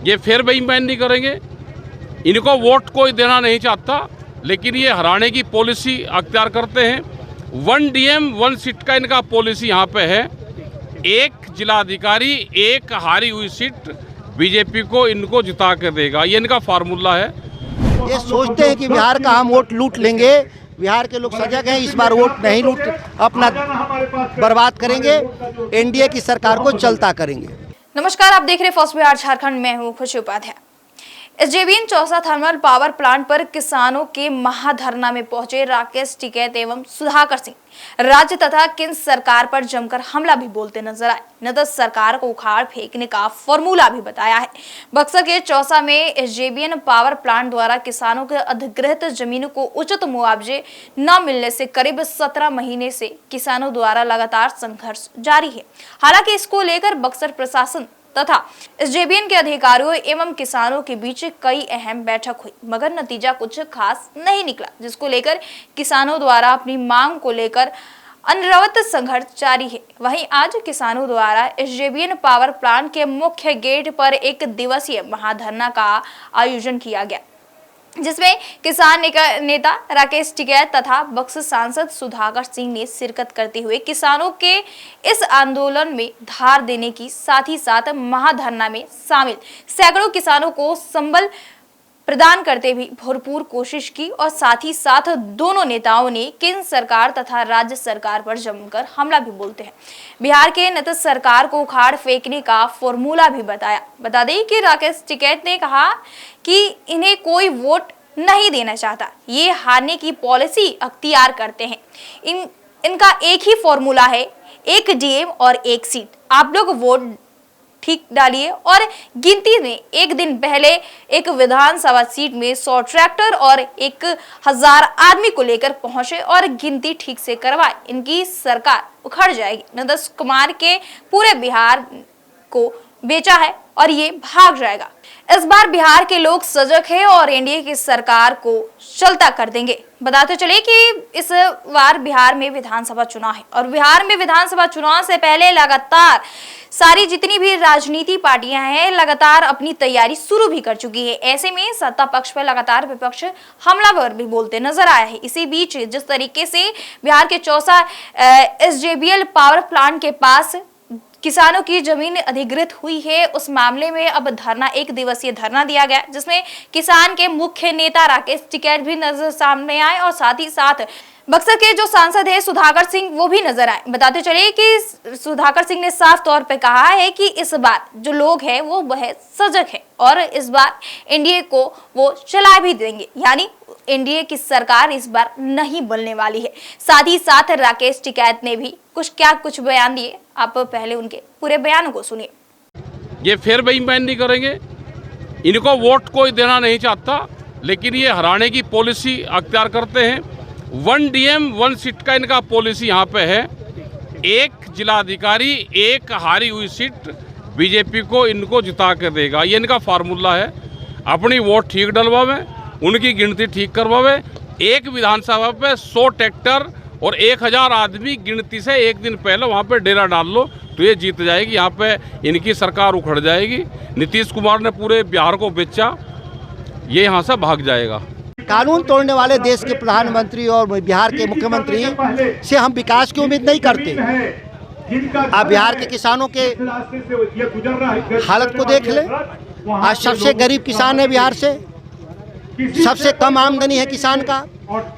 ये फिर बेईमानी नहीं करेंगे। इनको वोट कोई देना नहीं चाहता, लेकिन ये हराने की पॉलिसी अख्तियार करते हैं। 1 डीएम 1 सीट का इनका पॉलिसी यहाँ पे है। एक जिलाधिकारी एक हारी हुई सीट बीजेपी को इनको जिता कर देगा, ये इनका फार्मूला है। ये सोचते हैं कि बिहार का हम वोट लूट लेंगे। बिहार के लोग सजग हैं, इस बार वोट नहीं लूट अपना बर्बाद करेंगे, एनडीए की सरकार को चलता करेंगे। नमस्कार, आप देख रहे फर्स्ट बिहार झारखंड में हूँ Khushi Upadhyay. SJVN Chausa thermal power plant पर किसानों के महाधरना में पहुंचे राकेश टिकैत एवं सुधाकर सिंह राज्य तथा केंद्र सरकार पर जमकर हमला भी बोलते नजर आए। न तो सरकार को उखाड़ फेंकने का फॉर्मूला भी बताया है। बक्सर के चौसा में एसजेवीएन पावर प्लांट द्वारा किसानों के अधिग्रहित जमीनों को उचित मुआवजे न मिलने से करीब 17 महीने से किसानों द्वारा लगातार संघर्ष जारी है। हालांकि इसको लेकर बक्सर प्रशासन तथा एसजेवीएन के अधिकारियों एवं किसानों के बीच कई अहम बैठक हुई, मगर नतीजा कुछ खास नहीं निकला, जिसको लेकर किसानों द्वारा अपनी मांग को लेकर अनवरत संघर्ष जारी है। वहीं आज किसानों द्वारा एसजेवीएन पावर प्लांट के मुख्य गेट पर एक दिवसीय महाधरना का आयोजन किया गया, जिसमें किसान नेता राकेश टिकैत तथा बक्सर सांसद सुधाकर सिंह ने शिरकत करते हुए किसानों के इस आंदोलन में धार देने की साथ ही साथ महाधरना में शामिल सैकड़ों किसानों को संबल प्रदान करते भी भरपूर कोशिश की और साथ ही साथ दोनों नेताओं ने केंद्र सरकार तथा राज्य सरकार पर जमकर हमला भी बोलते हैं बिहार के नीतीश सरकार को उखाड़ फेंकने का फॉर्मूला भी बताया। बता दें कि राकेश टिकैत ने कहा कि इन्हें कोई वोट नहीं देना चाहता, ये हारने की पॉलिसी अख्तियार करते हैं। इनका एक ही फॉर्मूला है, एक डीएम और एक सीट। आप लोग वोट ठीक डालिए। और गिनती में एक दिन पहले एक विधानसभा सीट में 100 ट्रैक्टर और 1000 आदमी को लेकर पहुंचे और गिनती ठीक से करवाए। इनकी सरकार उखड़ जाएगी। नीतीश कुमार के पूरे बिहार को बेचा है और ये भाग जाएगा। इस बार बिहार के लोग सजग हैं और एनडीए की सरकार को चलता कर देंगे। बताते चले कि इस बार बिहार में विधानसभा चुनाव है और बिहार में विधानसभा चुनाव से पहले लगातार सारी जितनी भी राजनीति पार्टियां हैं लगातार अपनी तैयारी शुरू भी कर चुकी है। ऐसे में सत्ता पक्ष पर लगातार विपक्ष हमलावर भी बोलते नजर आया है। इसी बीच जिस तरीके से बिहार के चौसा एसजेवीएन पावर प्लांट के पास किसानों की जमीन अधिग्रहित हुई है, उस मामले में अब धरना, एक दिवसीय धरना दिया गया, जिसमें किसान के मुख्य नेता राकेश टिकैत भी नजर सामने आए और साथ ही साथ बक्सर के जो सांसद है सुधाकर सिंह वो भी नजर आए। बताते चले कि सुधाकर सिंह ने साफ तौर पे कहा है कि इस बार जो लोग हैं वो बहुत सजग है और इस बार एनडीए को वो चला भी देंगे, यानी एनडीए की सरकार इस बार नहीं बनने वाली है। साथ ही साथ राकेश टिकैत ने भी कुछ बयान दिए। आप पहले उनके पूरे बयानों को सुनिए। ये फिर बेईमानी नहीं करेंगे। इनको वोट कोई देना नहीं चाहता, लेकिन ये हराने की पॉलिसी अख्तियार करते हैं। 1 डीएम 1 सीट का इनका पॉलिसी यहाँ पे है। एक जिलाधिकारी एक हारी हुई सीट बीजेपी को इनको जिता कर देगा, ये इनका फार्मूला है। अपनी वोट ठीक डलवावे, उनकी गिनती ठीक करवावे। एक विधानसभा पे 100 ट्रैक्टर और 1000 आदमी गिनती से एक दिन पहले वहाँ पे डेरा डाल लो तो ये जीत जाएगी। यहाँ पे इनकी सरकार उखड़ जाएगी। नीतीश कुमार ने पूरे बिहार को बेचा, ये यहाँ से भाग जाएगा। कानून तोड़ने वाले देश के प्रधानमंत्री और बिहार के मुख्यमंत्री से हम विकास की उम्मीद नहीं करते। आप बिहार के किसानों के हालत को देख ले। आज सबसे गरीब किसान है बिहार से, सबसे कम आमदनी है किसान का।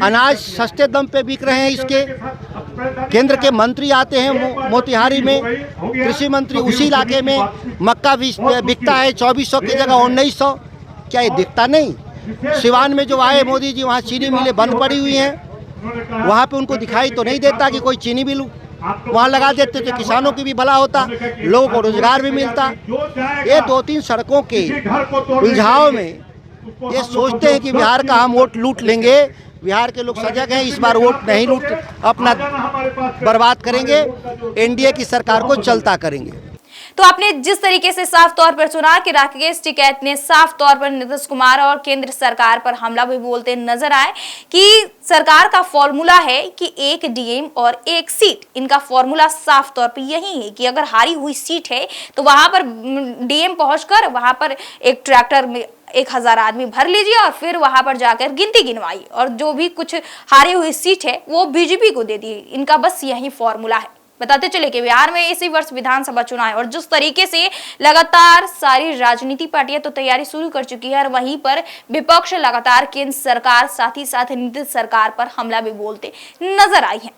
अनाज सस्ते दम पे बिक रहे हैं इसके। केंद्र के मंत्री आते हैं मोतिहारी में, कृषि मंत्री उसी इलाके में मक्का बिकता है 2400 की जगह 1900। क्या ये दिखता नहीं? सिवान में जो आए मोदी जी, वहाँ चीनी मिलें बंद पड़ी हुई हैं, वहाँ पे उनको दिखाई तो नहीं देता कि कोई चीनी मिल वहाँ लगा देते तो किसानों की भी भला होता, लोगों को रोजगार भी मिलता। ये 2-3 सड़कों के उलझाव में ये सोचते हैं कि बिहार का हम वोट लूट लेंगे। बिहार के लोग सजग हैं, इस बार वोट नहीं लूट अपना बर्बाद करेंगे, एनडीए की सरकार को चलता करेंगे। तो आपने जिस तरीके से साफ तौर पर सुना कि राकेश टिकैत ने साफ तौर पर नीतीश कुमार और केंद्र सरकार पर हमला भी बोलते नजर आए कि सरकार का फॉर्मूला है कि एक डीएम और एक सीट। इनका फॉर्मूला साफ तौर पर यही है कि अगर हारी हुई सीट है तो वहां पर डीएम पहुंचकर वहां पर एक ट्रैक्टर में 1000 आदमी भर लीजिए और फिर वहां पर जाकर गिनती गिनवाई और जो भी कुछ हारी हुई सीट है वो बीजेपी को दे दी। इनका बस यही फॉर्मूला है। बताते चले कि बिहार में इसी वर्ष विधानसभा चुनाव है और जिस तरीके से लगातार सारी राजनीति पार्टियां तो तैयारी शुरू कर चुकी है और वहीं पर विपक्ष लगातार केंद्र सरकार साथ ही साथ नीतीश सरकार पर हमला भी बोलते नजर आई है।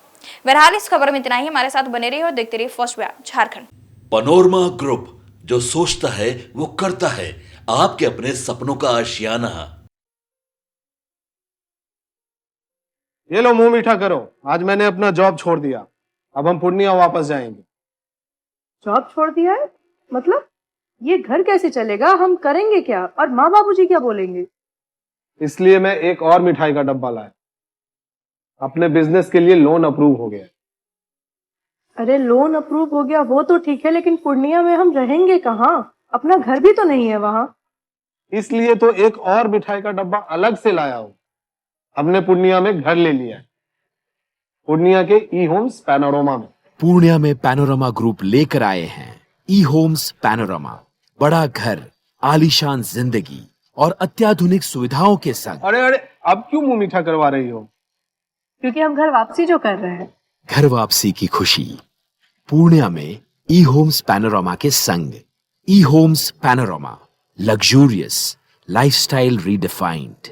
बहरहाल इस खबर में इतना ही। हमारे साथ बने रहिए और देखते रहिए first Bihar Jharkhand. Panorama group, जो सोचता है वो करता है। आपके अपने सपनों का आशियाना। ये लो मुंह मीठा करो, आज मैंने अपना जॉब छोड़ दिया। अब हम पूर्णिया वापस जाएंगे। जॉब छोड़ दिया है? मतलब ये घर कैसे चलेगा? हम करेंगे क्या? और माँ बाबूजी क्या बोलेंगे? इसलिए मैं एक और मिठाई का डब्बा लाया। अपने बिजनेस के लिए लोन अप्रूव हो गया। अरे लोन अप्रूव हो गया वो तो ठीक है, लेकिन पूर्णिया में हम रहेंगे कहाँ? अपना घर भी तो नहीं है वहां। इसलिए तो एक और मिठाई का डब्बा अलग से लाया हूं। हमने पूर्णिया में घर ले लिया है, पूर्णिया के ई होम्स पैनोरमा में। पूर्णिया में पैनोरमा ग्रुप लेकर आए हैं ई होम्स पैनोरमा। बड़ा घर, आलीशान जिंदगी और अत्याधुनिक सुविधाओं के संग। अरे अब क्यों मुंह मीठा करवा रही हो? क्योंकि हम घर वापसी जो कर रहे हैं। घर वापसी की खुशी पूर्णिया में ई होम्स पैनोरमा के संग। ई homes panorama, luxurious lifestyle redefined.